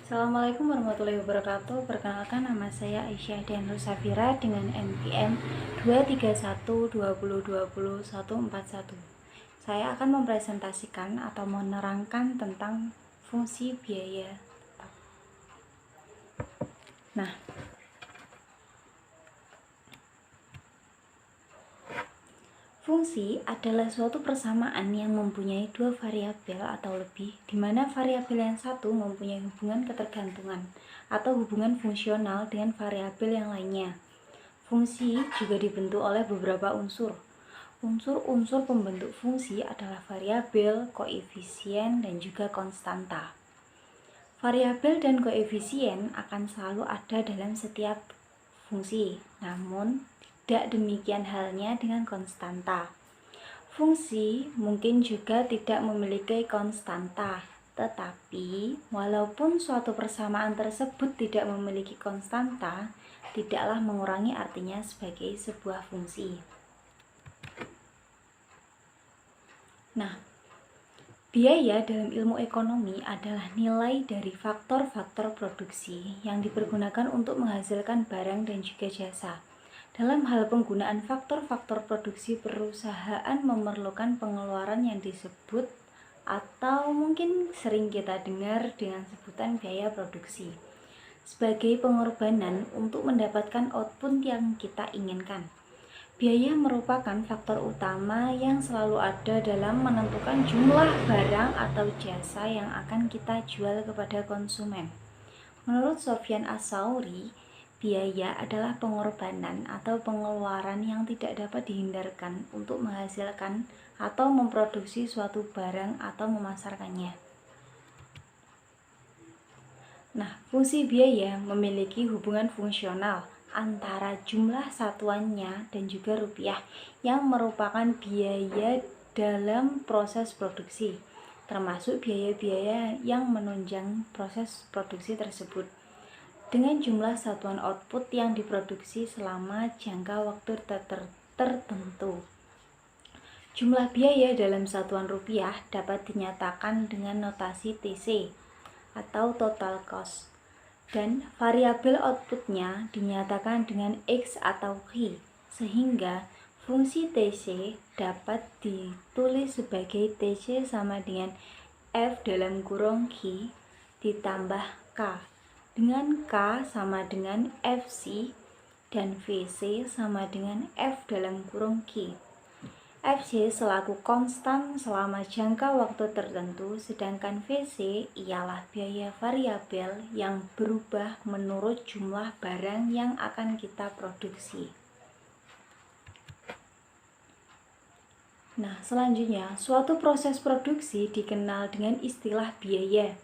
Assalamualaikum warahmatullahi wabarakatuh. Perkenalkan, nama saya Aisyah Dianur Safira dengan NPM 23120202141. Saya akan mempresentasikan atau menerangkan tentang fungsi biaya tetap. Nah, fungsi adalah suatu persamaan yang mempunyai dua variabel atau lebih, di mana variabel yang satu mempunyai hubungan ketergantungan atau hubungan fungsional dengan variabel yang lainnya. Fungsi juga dibentuk oleh beberapa unsur. Unsur-unsur pembentuk fungsi adalah variabel, koefisien, dan juga konstanta. Variabel dan koefisien akan selalu ada dalam setiap fungsi, namun tidak demikian halnya dengan konstanta. Fungsi mungkin juga tidak memiliki konstanta, tetapi walaupun suatu persamaan tersebut tidak memiliki konstanta, tidaklah mengurangi artinya sebagai sebuah fungsi. Nah, biaya dalam ilmu ekonomi adalah nilai dari faktor-faktor produksi yang dipergunakan untuk menghasilkan barang dan juga jasa. Dalam hal penggunaan faktor-faktor produksi, perusahaan memerlukan pengeluaran yang disebut atau mungkin sering kita dengar dengan sebutan biaya produksi sebagai pengorbanan untuk mendapatkan output yang kita inginkan. Biaya merupakan faktor utama yang selalu ada dalam menentukan jumlah barang atau jasa yang akan kita jual kepada konsumen. Menurut Sofyan As-Sauri, biaya adalah pengorbanan atau pengeluaran yang tidak dapat dihindarkan untuk menghasilkan atau memproduksi suatu barang atau memasarkannya. Nah, fungsi biaya memiliki hubungan fungsional antara jumlah satuannya dan juga rupiah yang merupakan biaya dalam proses produksi, termasuk biaya-biaya yang menunjang proses produksi tersebut, dengan jumlah satuan output yang diproduksi selama jangka waktu tertentu. Jumlah biaya dalam satuan rupiah dapat dinyatakan dengan notasi TC atau total cost, dan variabel outputnya dinyatakan dengan X atau Y, sehingga fungsi TC dapat ditulis sebagai TC sama dengan F dalam kurung Q ditambah K, dengan K sama dengan FC dan VC sama dengan F dalam kurung Q. FC selaku konstan selama jangka waktu tertentu, sedangkan VC ialah biaya variabel yang berubah menurut jumlah barang yang akan kita produksi. Nah, selanjutnya, suatu proses produksi dikenal dengan istilah biaya.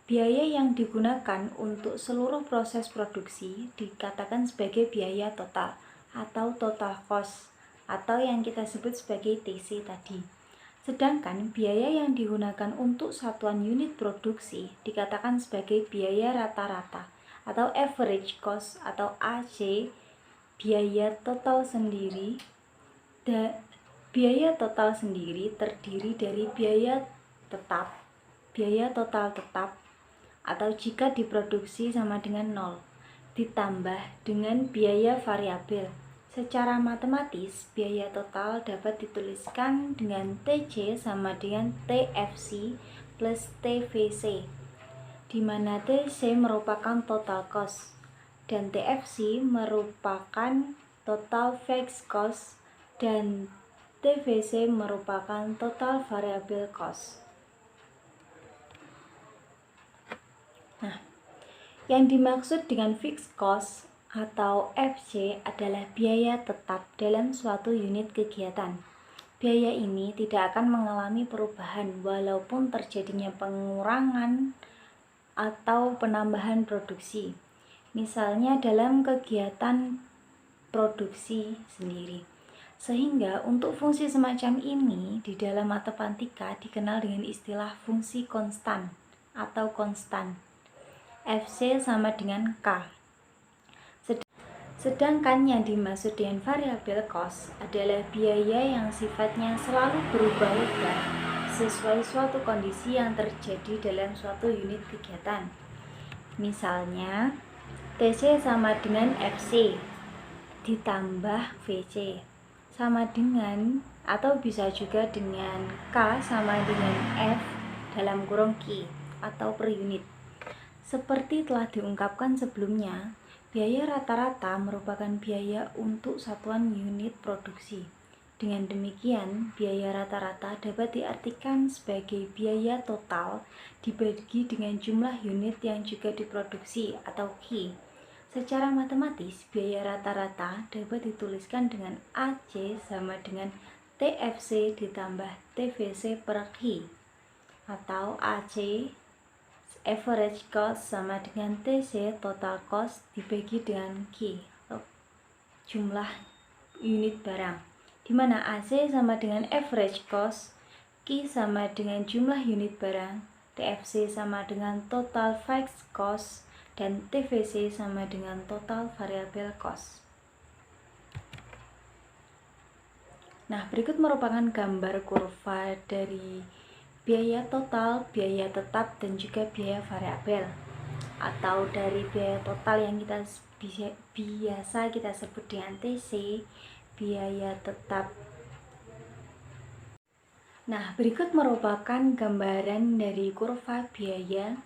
Biaya yang digunakan untuk seluruh proses produksi dikatakan sebagai biaya total atau total cost, atau yang kita sebut sebagai TC tadi. Sedangkan biaya yang digunakan untuk satuan unit produksi dikatakan sebagai biaya rata-rata atau average cost atau AC. Biaya total sendiri terdiri dari biaya total tetap atau jika diproduksi sama dengan 0, ditambah dengan biaya variabel. Secara matematis, biaya total dapat dituliskan dengan TC sama dengan TFC plus TVC, di mana TC merupakan total cost dan TFC merupakan total fixed cost dan TVC merupakan total variable cost. Nah, yang dimaksud dengan fixed cost atau FC adalah biaya tetap dalam suatu unit kegiatan. Biaya ini tidak akan mengalami perubahan walaupun terjadinya pengurangan atau penambahan produksi. Misalnya dalam kegiatan produksi sendiri. Sehingga untuk fungsi semacam ini di dalam matematika dikenal dengan istilah fungsi konstan atau konstan. FC sama dengan K. Sedangkan yang dimaksud dengan variabel cost adalah biaya yang sifatnya selalu berubah-ubah sesuai suatu kondisi yang terjadi dalam suatu unit kegiatan. Misalnya, TC sama dengan FC ditambah VC sama dengan, atau bisa juga dengan K sama dengan F dalam kurung Q atau per unit. Seperti telah diungkapkan sebelumnya, biaya rata-rata merupakan biaya untuk satuan unit produksi. Dengan demikian, biaya rata-rata dapat diartikan sebagai biaya total dibagi dengan jumlah unit yang juga diproduksi atau Q. Secara matematis, biaya rata-rata dapat dituliskan dengan AC sama dengan TFC ditambah TVC per Q, atau AC average cost sama dengan TC total cost dibagi dengan Q, jumlah unit barang, di mana AC sama dengan average cost, Q sama dengan jumlah unit barang, TFC sama dengan total fixed cost, dan TVC sama dengan total variable cost. Nah, berikut merupakan gambar kurva dari biaya total, biaya tetap, dan juga biaya variabel, atau dari biaya total yang biasa kita sebut dengan TC, biaya tetap. Nah, berikut merupakan gambaran dari kurva biaya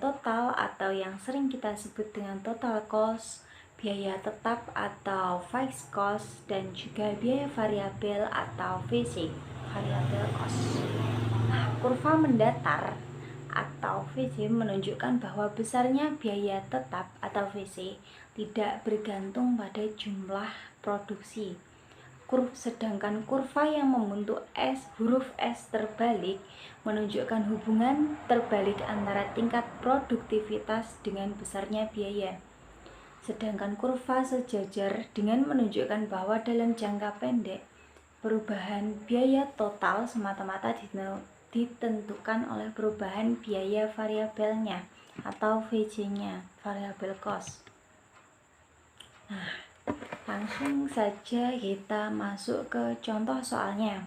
total atau yang sering kita sebut dengan total cost, biaya tetap atau fixed cost, dan juga biaya variabel atau VC, variable cost. Nah, kurva mendatar atau VC menunjukkan bahwa besarnya biaya tetap atau VC tidak bergantung pada jumlah produksi. Sedangkan kurva yang membentuk huruf S terbalik menunjukkan hubungan terbalik antara tingkat produktivitas dengan besarnya biaya. Sedangkan kurva sejajar dengan menunjukkan bahwa dalam jangka pendek, perubahan biaya total semata-mata ditentukan oleh perubahan biaya variabelnya atau VC-nya, variable cost. Nah, langsung saja kita masuk ke contoh soalnya.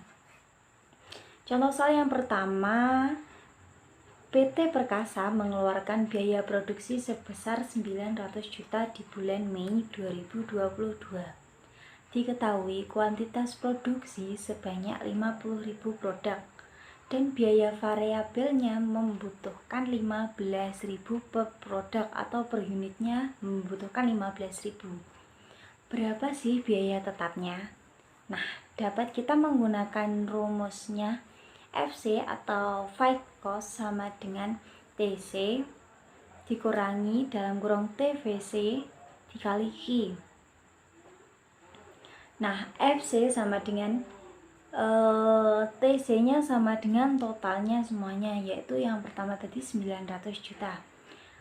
Contoh soal yang pertama, PT Perkasa mengeluarkan biaya produksi sebesar 900 juta di bulan Mei 2022. Diketahui kuantitas produksi sebanyak 50.000 produk dan biaya variabelnya membutuhkan 15.000 per produk atau per unitnya membutuhkan 15.000. Berapa sih biaya tetapnya? Nah, dapat kita menggunakan rumusnya FC atau fixed cost sama dengan TC dikurangi dalam kurung TVC dikali Q. Nah, FC sama dengan TC-nya sama dengan totalnya semuanya, yaitu yang pertama tadi 900 juta.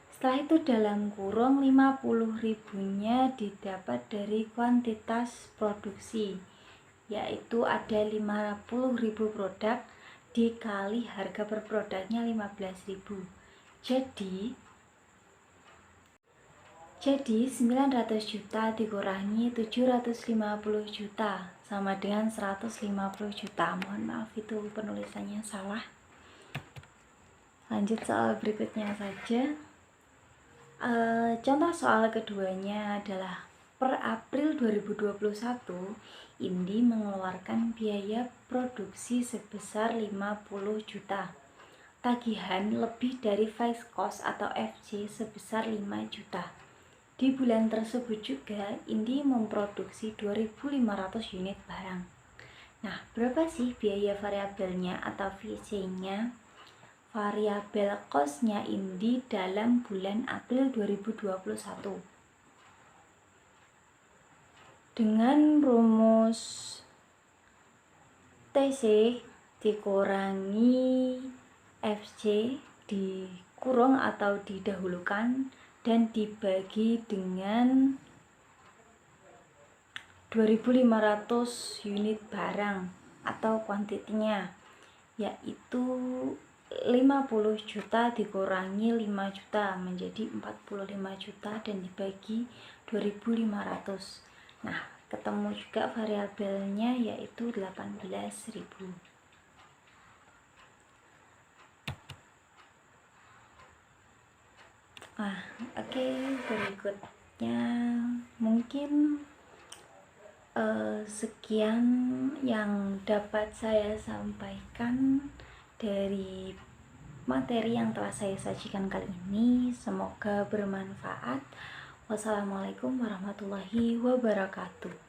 Setelah itu dalam kurung 50.000-nya didapat dari kuantitas produksi, yaitu ada 50.000 produk dikali harga per produknya 15.000. Jadi 900 juta dikurangi 750 juta sama dengan 150 juta. Mohon maaf itu penulisannya salah. Lanjut soal berikutnya saja. Contoh soal keduanya adalah per April 2021, Indi mengeluarkan biaya produksi sebesar 50 juta. Tagihan lebih dari fixed cost atau FC sebesar 5 juta. Di bulan tersebut juga Indi memproduksi 2.500 unit barang. Nah, berapa sih biaya variabelnya atau VC-nya? Variabel cost-nya Indi dalam bulan April 2021. Dengan rumus TC dikurangi FC dikurung atau didahulukan dan dibagi dengan 2.500 unit barang atau kuantitinya, yaitu 50 juta dikurangi 5 juta menjadi 45 juta dan dibagi 2.500. Nah, ketemu juga variabelnya yaitu 18.000. Oke, berikutnya mungkin sekian yang dapat saya sampaikan dari materi yang telah saya sajikan kali ini. Semoga bermanfaat. Wassalamualaikum warahmatullahi wabarakatuh.